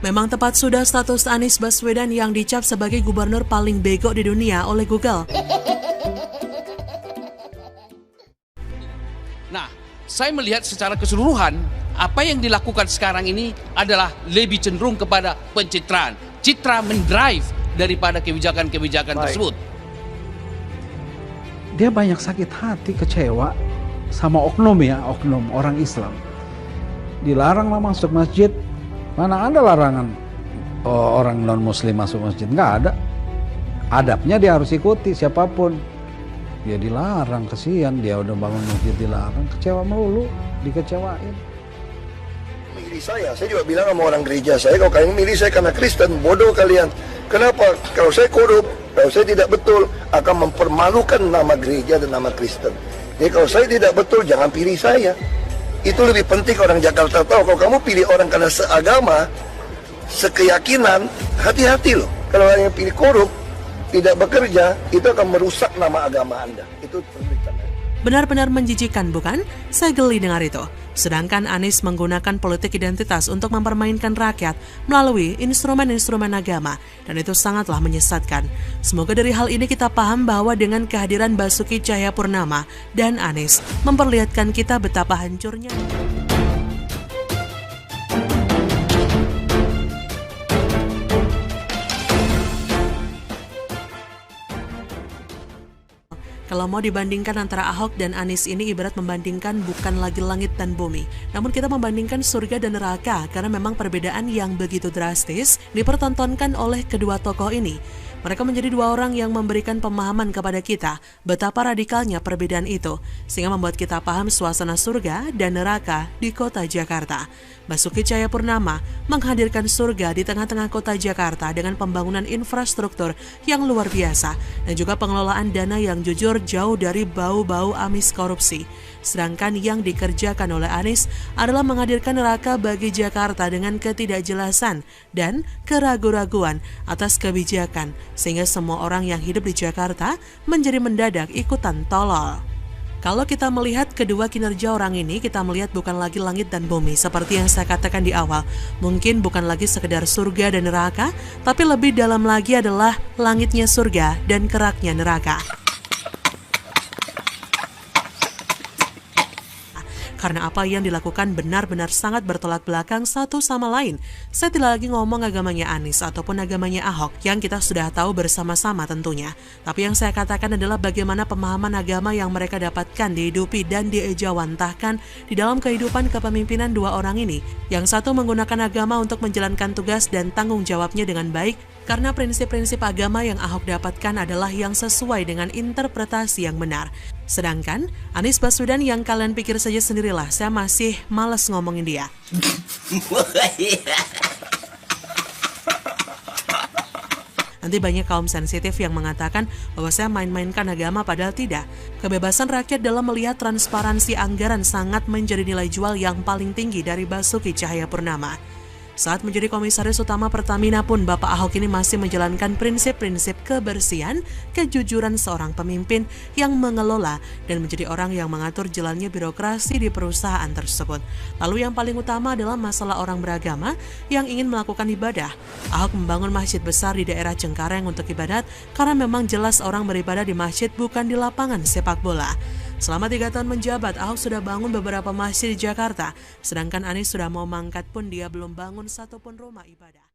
Memang tepat sudah status Anies Baswedan yang dicap sebagai gubernur paling bego di dunia oleh Google. Nah, saya melihat secara keseluruhan, apa yang dilakukan sekarang ini adalah lebih cenderung kepada pencitraan. Citra mendrive daripada kebijakan-kebijakan tersebut. Dia banyak sakit hati, kecewa sama oknum orang Islam. Dilaranglah masuk masjid. Mana ada larangan orang non-muslim masuk masjid? Nggak ada. Adabnya dia harus ikuti siapapun. Dia dilarang, kesian. Dia udah bangun masjid dilarang. Kecewa melulu, dikecewain. Milih saya juga bilang sama orang gereja saya, kalau kalian milih saya karena Kristen, bodoh kalian. Kenapa? Kalau saya korup, kalau saya tidak betul, akan mempermalukan nama gereja dan nama Kristen. Jadi kalau saya tidak betul, jangan pilih saya. Itu lebih penting orang Jakarta tahu. Kalau kamu pilih orang karena seagama, sekeyakinan, hati-hati loh. Kalau orang yang pilih korup, tidak bekerja, itu akan merusak nama agama Anda. Itu pendidikan. Benar-benar menjijikan, bukan? Saya geli dengar itu. Sedangkan Anies menggunakan politik identitas untuk mempermainkan rakyat melalui instrumen-instrumen agama, dan itu sangatlah menyesatkan. Semoga dari hal ini kita paham bahwa dengan kehadiran Basuki Cahayapurnama dan Anies memperlihatkan kita betapa hancurnya. Kalau mau dibandingkan antara Ahok dan Anies ini ibarat membandingkan bukan lagi langit dan bumi, namun kita membandingkan surga dan neraka karena memang perbedaan yang begitu drastis dipertontonkan oleh kedua tokoh ini. Mereka menjadi dua orang yang memberikan pemahaman kepada kita betapa radikalnya perbedaan itu, sehingga membuat kita paham suasana surga dan neraka di kota Jakarta. Basuki Cahayapurnama menghadirkan surga di tengah-tengah kota Jakarta dengan pembangunan infrastruktur yang luar biasa dan juga pengelolaan dana yang jujur jauh dari bau-bau amis korupsi. Sedangkan yang dikerjakan oleh Anies adalah menghadirkan neraka bagi Jakarta dengan ketidakjelasan dan keraguan-raguan atas kebijakan, sehingga semua orang yang hidup di Jakarta menjadi mendadak ikutan tolol. Kalau kita melihat kedua kinerja orang ini, kita melihat bukan lagi langit dan bumi seperti yang saya katakan di awal. Mungkin bukan lagi sekedar surga dan neraka, tapi lebih dalam lagi adalah langitnya surga dan keraknya neraka. Karena apa yang dilakukan benar-benar sangat bertolak belakang satu sama lain. Saya tidak lagi ngomong agamanya Anies ataupun agamanya Ahok yang kita sudah tahu bersama-sama tentunya. Tapi yang saya katakan adalah bagaimana pemahaman agama yang mereka dapatkan, dihidupi dan diejawantahkan di dalam kehidupan kepemimpinan dua orang ini. Yang satu menggunakan agama untuk menjalankan tugas dan tanggung jawabnya dengan baik, karena prinsip-prinsip agama yang Ahok dapatkan adalah yang sesuai dengan interpretasi yang benar. Sedangkan Anies Baswedan yang kalian pikir saja sendirilah, saya masih malas ngomongin dia. Nanti banyak kaum sensitif yang mengatakan bahwa saya main-mainkan agama, padahal tidak. Kebebasan rakyat dalam melihat transparansi anggaran sangat menjadi nilai jual yang paling tinggi dari Basuki Cahayapurnama. Saat menjadi komisaris utama Pertamina pun Bapak Ahok ini masih menjalankan prinsip-prinsip kebersihan, kejujuran seorang pemimpin yang mengelola dan menjadi orang yang mengatur jalannya birokrasi di perusahaan tersebut. Lalu yang paling utama adalah masalah orang beragama yang ingin melakukan ibadah. Ahok membangun masjid besar di daerah Cengkareng untuk ibadat karena memang jelas orang beribadah di masjid bukan di lapangan sepak bola. Selama 3 tahun menjabat, Ahok sudah bangun beberapa masjid di Jakarta, sedangkan Anies sudah mau mangkat pun dia belum bangun satupun rumah ibadah.